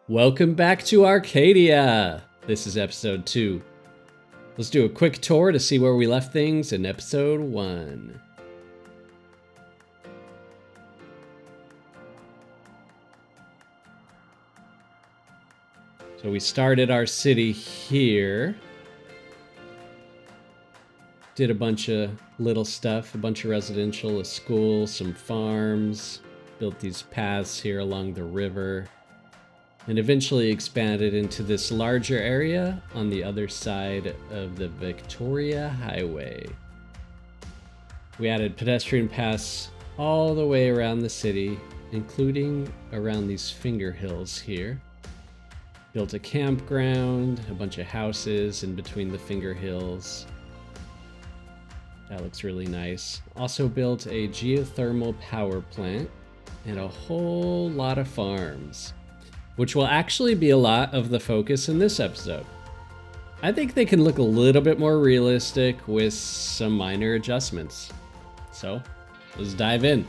Welcome back to Arcadia! This is episode 2. Let's do a quick tour to see where we left things in episode 1. So we started our city here. Did a bunch of little stuff, a bunch of residential, a school, some farms. Built these paths here along the river. And eventually expanded into this larger area on the other side of the Victoria Highway. We added pedestrian paths all the way around the city, including around these finger hills here. Built a campground, a bunch of houses in between the finger hills. That looks really nice. Also built a geothermal power plant and a whole lot of farms, which will actually be a lot of the focus in this episode. I think they can look a little bit more realistic with some minor adjustments. So, let's dive in.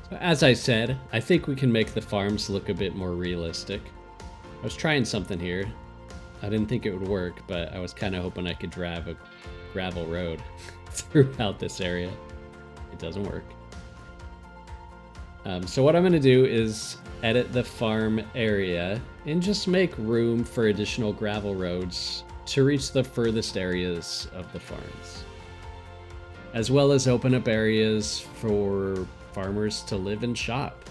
So, as I said, I think we can make the farms look a bit more realistic. I was trying something here. I didn't think it would work, but I was kind of hoping I could drive a gravel road throughout this area. It doesn't work. So what I'm going to do is edit the farm area and just make room for additional gravel roads to reach the furthest areas of the farms, as well as open up areas for farmers to live and shop.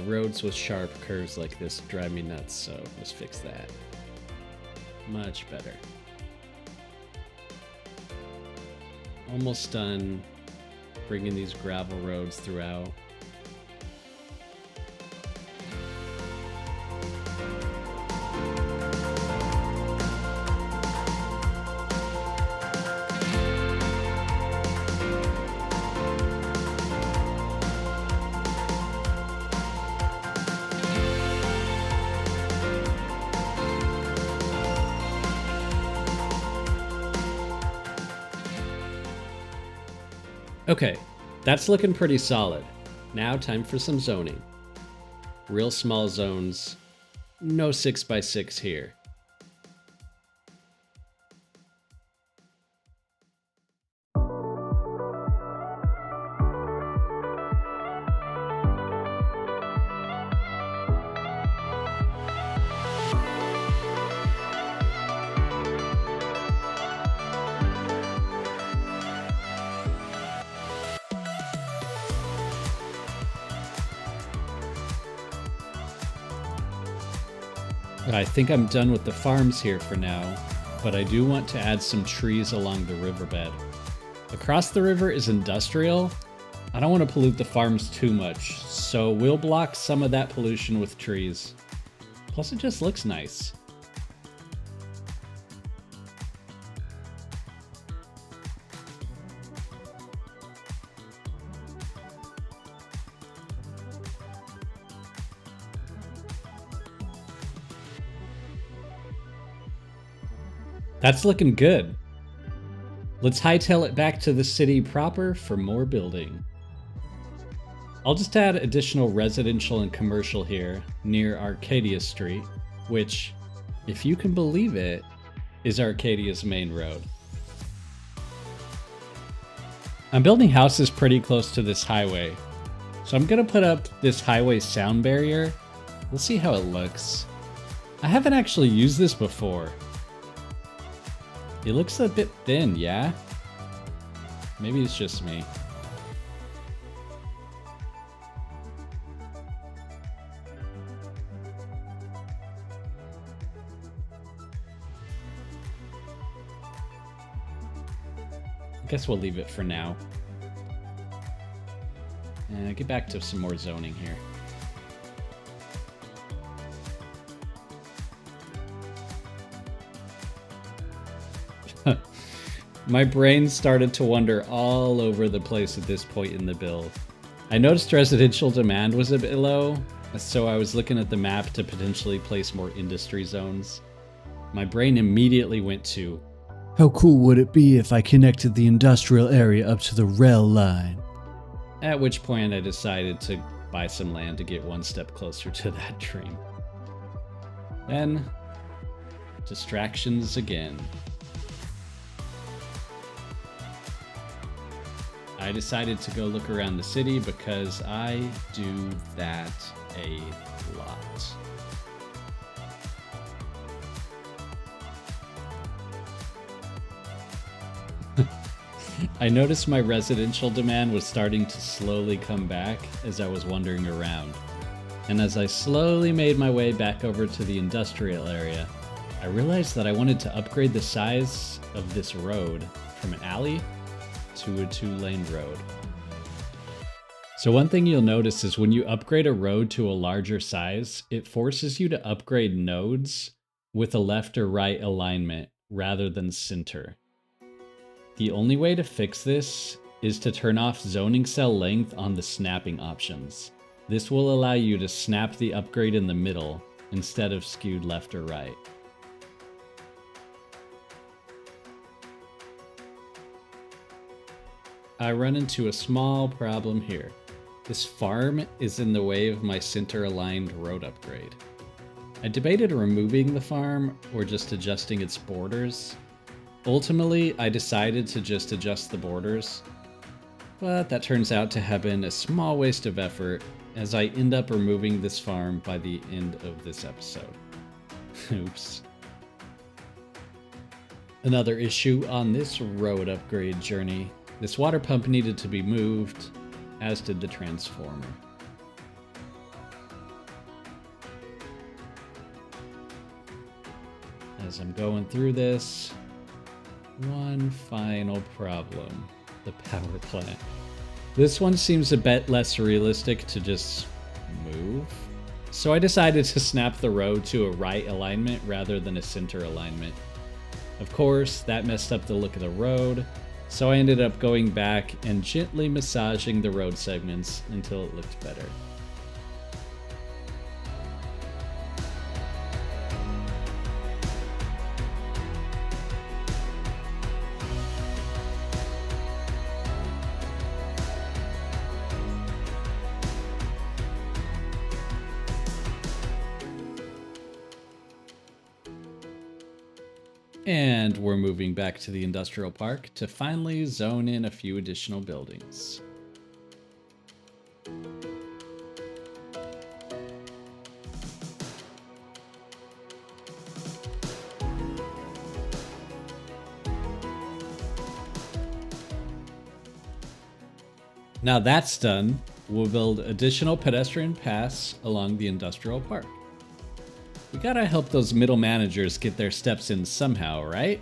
Roads with sharp curves like this drive me nuts, so let's fix that. Much better. Almost done bringing these gravel roads throughout. Okay, that's looking pretty solid. Now time for some zoning. Real small zones, no 6x6 here. I think I'm done with the farms here for now, but I do want to add some trees along the riverbed. Across the river is industrial. I don't want to pollute the farms too much, so we'll block some of that pollution with trees. Plus it just looks nice. That's looking good. Let's hightail it back to the city proper for more building. I'll just add additional residential and commercial here near Arcadia Street, which, if you can believe it, is Arcadia's main road. I'm building houses pretty close to this highway, so I'm gonna put up this highway sound barrier. We'll see how it looks. I haven't actually used this before. It looks a bit thin, yeah? Maybe it's just me. I guess we'll leave it for now. And get back to some more zoning here. My brain started to wander all over the place at this point in the build. I noticed residential demand was a bit low, so I was looking at the map to potentially place more industry zones. My brain immediately went to, how cool would it be if I connected the industrial area up to the rail line? At which point I decided to buy some land to get one step closer to that dream. Then, distractions again. I decided to go look around the city because I do that a lot. I noticed my residential demand was starting to slowly come back as I was wandering around. And as I slowly made my way back over to the industrial area, I realized that I wanted to upgrade the size of this road from an alley to a 2-lane road. So one thing you'll notice is when you upgrade a road to a larger size, it forces you to upgrade nodes with a left or right alignment rather than center. The only way to fix this is to turn off zoning cell length on the snapping options. This will allow you to snap the upgrade in the middle instead of skewed left or right. I run into a small problem here. This farm is in the way of my center-aligned road upgrade. I debated removing the farm or just adjusting its borders. Ultimately, I decided to just adjust the borders, but that turns out to have been a small waste of effort as I end up removing this farm by the end of this episode. Oops. Another issue on this road upgrade journey. This water pump needed to be moved, as did the transformer. As I'm going through this, one final problem, the power plant. This one seems a bit less realistic to just move. So I decided to snap the road to a right alignment rather than a center alignment. Of course, that messed up the look of the road, so I ended up going back and gently massaging the road segments until it looked better. And we're moving back to the industrial park to finally zone in a few additional buildings. Now that's done, we'll build additional pedestrian paths along the industrial park. We gotta help those middle managers get their steps in somehow, right?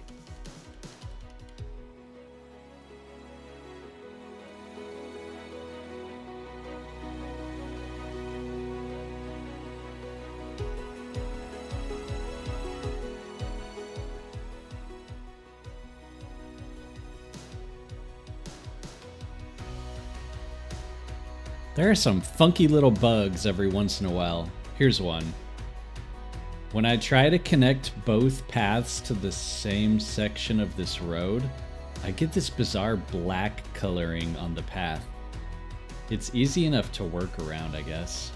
There are some funky little bugs every once in a while. Here's one. When I try to connect both paths to the same section of this road, I get this bizarre black coloring on the path. It's easy enough to work around, I guess.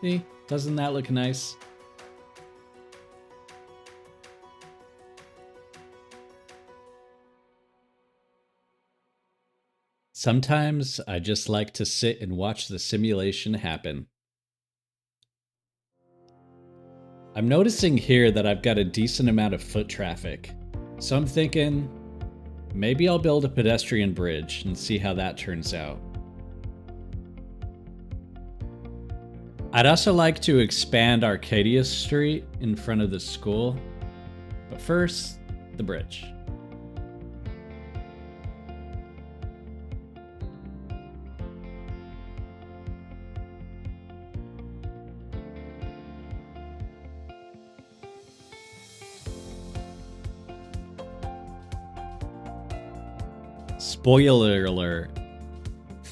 See, doesn't that look nice? Sometimes I just like to sit and watch the simulation happen. I'm noticing here that I've got a decent amount of foot traffic, so I'm thinking maybe I'll build a pedestrian bridge and see how that turns out. I'd also like to expand Arcadia Street in front of the school, but first, the bridge. Spoiler alert,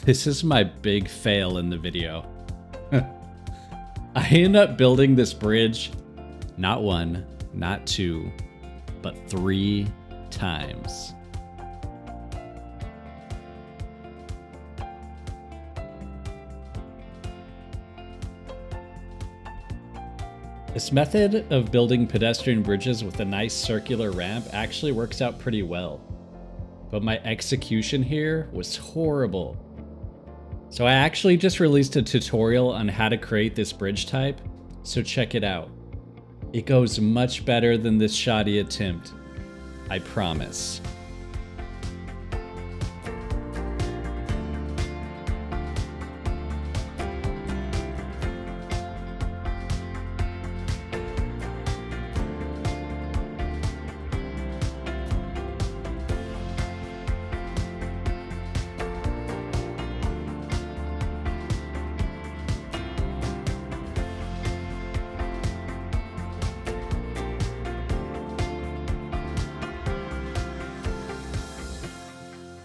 this is my big fail in the video. I end up building this bridge, not one, not two, but 3 times. This method of building pedestrian bridges with a nice circular ramp actually works out pretty well. But my execution here was horrible. So I actually just released a tutorial on how to create this bridge type, so check it out. It goes much better than this shoddy attempt, I promise.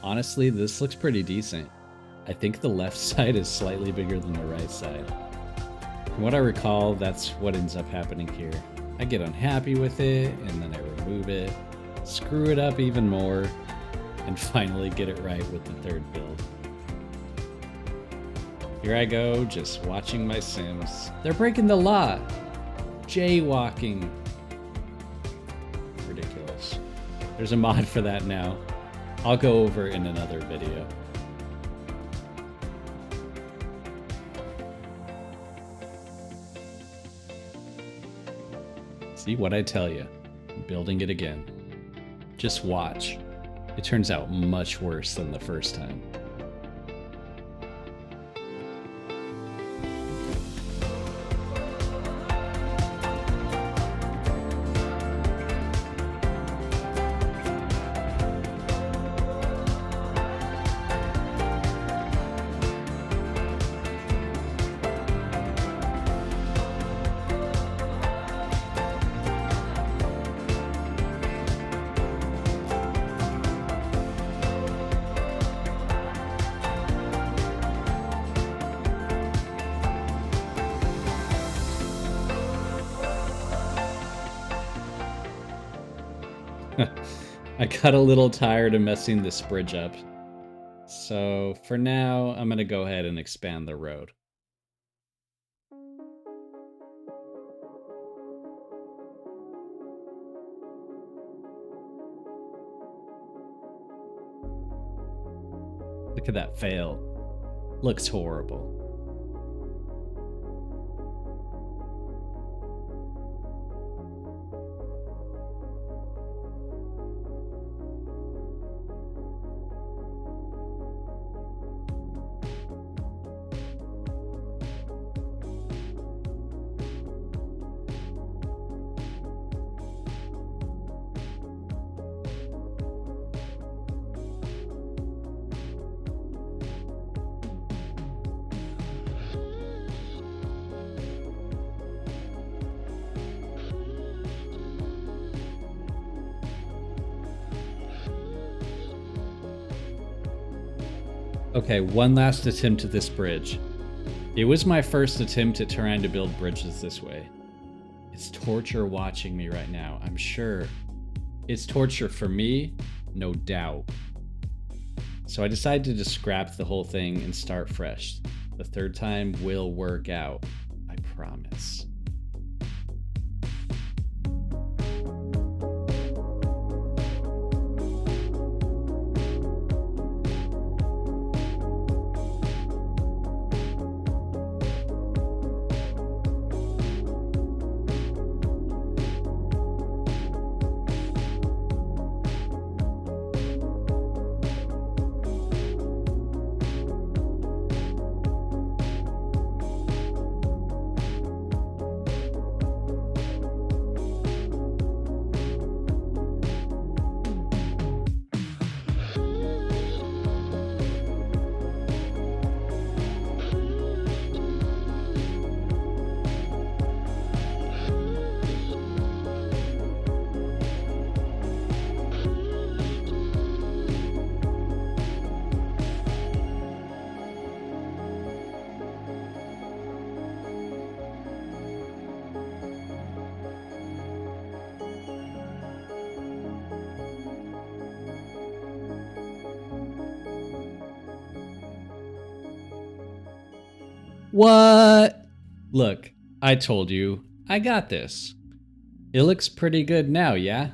Honestly, this looks pretty decent. I think the left side is slightly bigger than the right side. From what I recall, that's what ends up happening here. I get unhappy with it, and then I remove it, screw it up even more, and finally get it right with the third build. Here I go, just watching my Sims. They're breaking the law! Jaywalking. Ridiculous. There's a mod for that now. I'll go over in another video. See what I tell you? I'm building it again. Just watch. It turns out much worse than the first time. I got a little tired of messing this bridge up. So for now, I'm gonna go ahead and expand the road. Look at that fail. Looks horrible. Okay, one last attempt at this bridge. It was my first attempt at trying to build bridges this way. It's torture watching me right now, I'm sure. It's torture for me, no doubt. So I decided to just scrap the whole thing and start fresh. The third time will work out, I promise. What? Look, I told you, I got this. It looks pretty good now, yeah?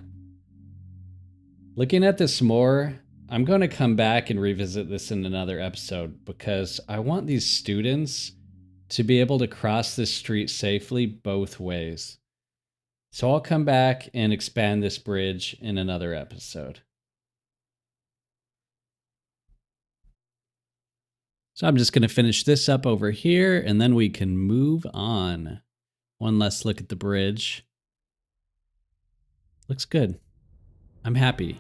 Looking at this more, I'm going to come back and revisit this in another episode because I want these students to be able to cross this street safely both ways. So I'll come back and expand this bridge in another episode. So I'm just going to finish this up over here, and then we can move on. One last look at the bridge. Looks good. I'm happy.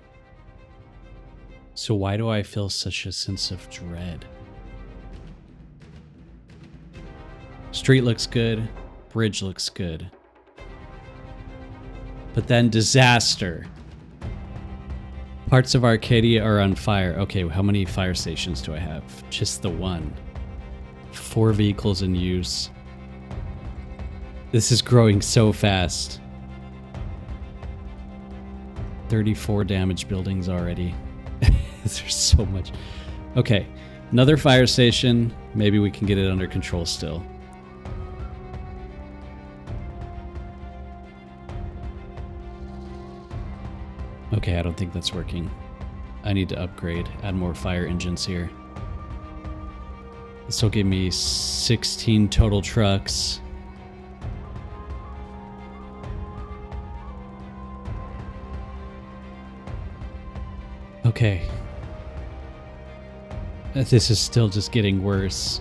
So why do I feel such a sense of dread? Street looks good. Bridge looks good. But then disaster. Parts of Arcadia are on fire. Okay, how many fire stations do I have? Just the one. 4 vehicles in use. This is growing so fast. 34 damaged buildings already. There's so much. Okay, another fire station. Maybe we can get it under control still. Okay, I don't think that's working. I need to upgrade, add more fire engines here. This will give me 16 total trucks. Okay. This is still just getting worse.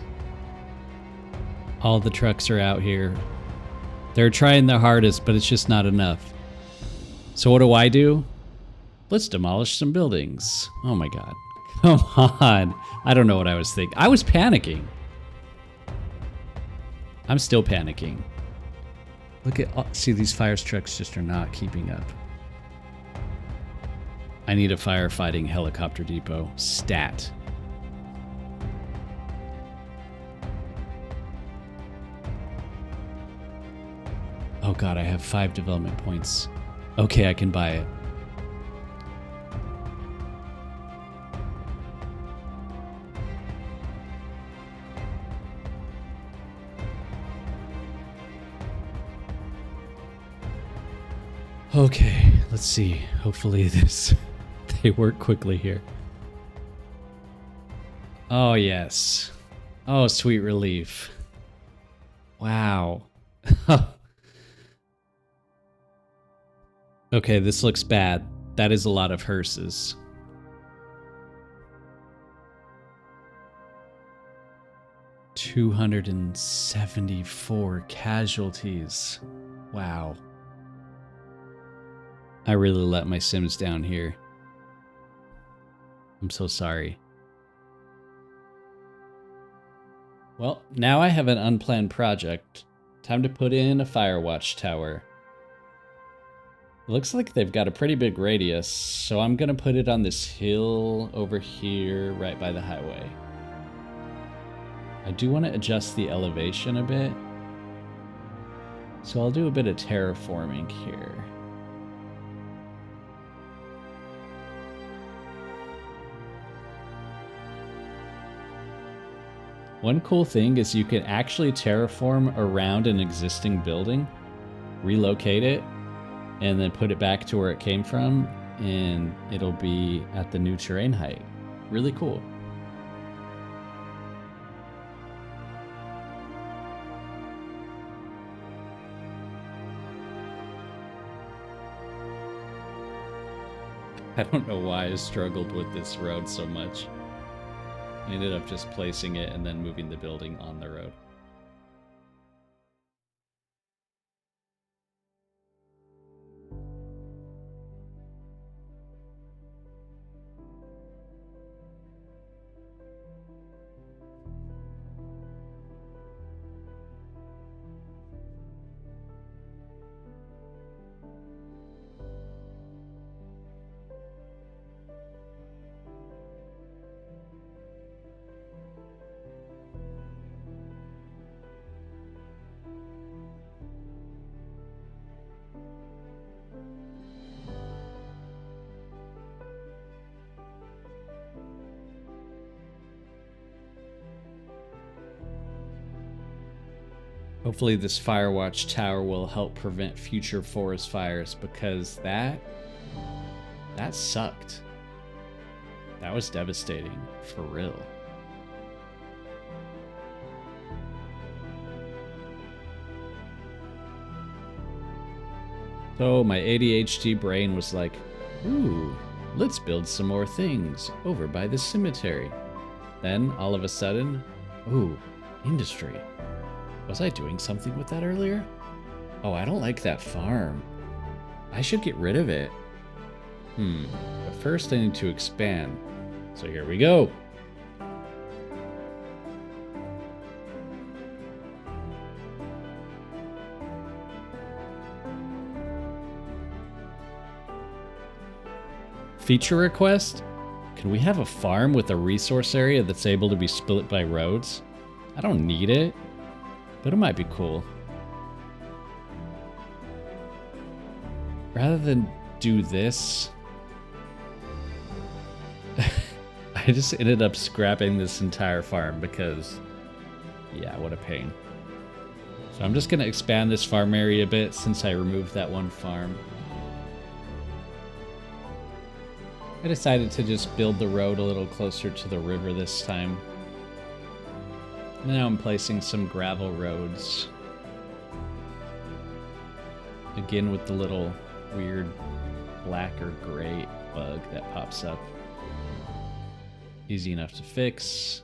All the trucks are out here. They're trying their hardest, but it's just not enough. So what do? Let's demolish some buildings. Oh my god. Come on. I don't know what I was thinking. I was panicking. I'm still panicking. Look at, see, these fire trucks just are not keeping up. I need a firefighting helicopter depot. Stat. Oh god, I have 5 development points. Okay, I can buy it. Okay, let's see. Hopefully they work quickly here. Oh, yes. Oh, sweet relief. Wow. Okay, this looks bad. That is a lot of hearses. $274 casualties. Wow. I really let my Sims down here. I'm so sorry. Well, now I have an unplanned project. Time to put in a fire watch tower. It looks like they've got a pretty big radius, so I'm gonna put it on this hill over here, right by the highway. I do want to adjust the elevation a bit, so I'll do a bit of terraforming here. One cool thing is you can actually terraform around an existing building, relocate it, and then put it back to where it came from, and it'll be at the new terrain height. Really cool. I don't know why I struggled with this road so much. I ended up just placing it and then moving the building on the road. Hopefully this Firewatch tower will help prevent future forest fires, because that sucked. That was devastating, for real. So my ADHD brain was like, ooh, let's build some more things over by the cemetery. Then all of a sudden, ooh, industry. Was I doing something with that earlier? Oh, I don't like that farm. I should get rid of it. But first I need to expand. So here we go. Feature request? Can we have a farm with a resource area that's able to be split by roads? I don't need it, but it might be cool. Rather than do this, I just ended up scrapping this entire farm because, yeah, what a pain. So I'm just gonna expand this farm area a bit since I removed that one farm. I decided to just build the road a little closer to the river this time. Now I'm placing some gravel roads. Again with the little weird black or gray bug that pops up. Easy enough to fix.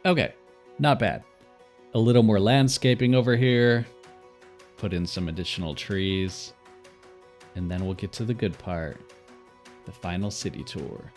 Okay, not bad. A little more landscaping over here. Put in some additional trees. And then we'll get to the good part. The final city tour.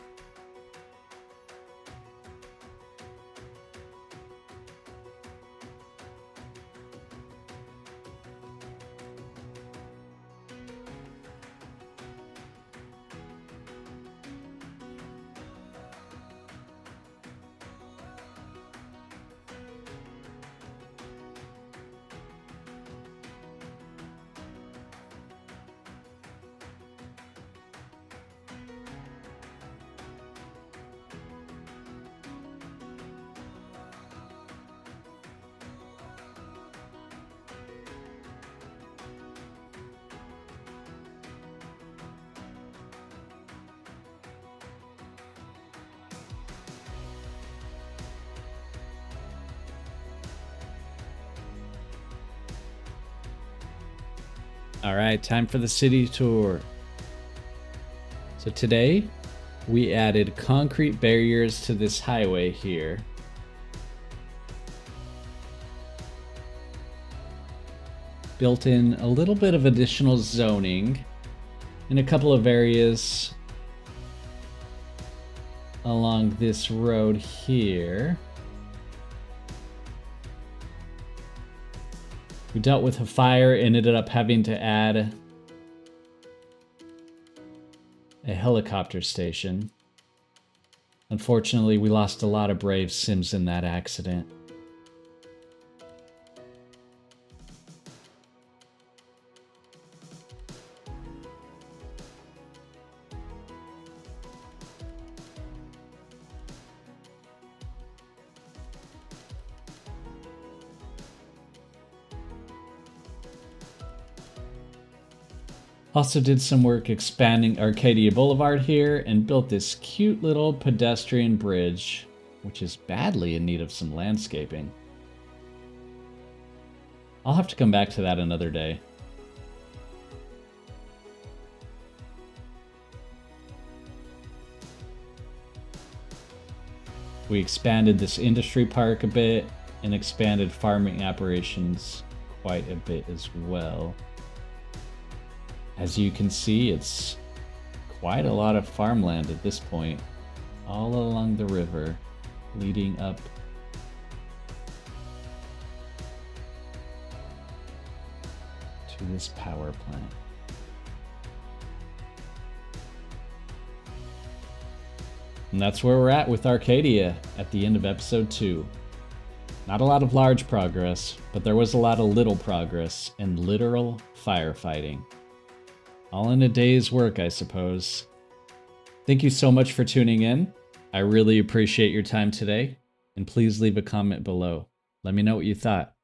All right, time for the city tour. So today, we added concrete barriers to this highway here. Built in a little bit of additional zoning in a couple of areas along this road here. We dealt with a fire and ended up having to add a helicopter station. Unfortunately, we lost a lot of brave Sims in that accident. Also did some work expanding Arcadia Boulevard here and built this cute little pedestrian bridge, which is badly in need of some landscaping. I'll have to come back to that another day. We expanded this industry park a bit and expanded farming operations quite a bit as well. As you can see, it's quite a lot of farmland at this point, all along the river, leading up to this power plant. And that's where we're at with Arcadia at the end of episode 2. Not a lot of large progress, but there was a lot of little progress and literal firefighting. All in a day's work, I suppose. Thank you so much for tuning in. I really appreciate your time today, and please leave a comment below. Let me know what you thought.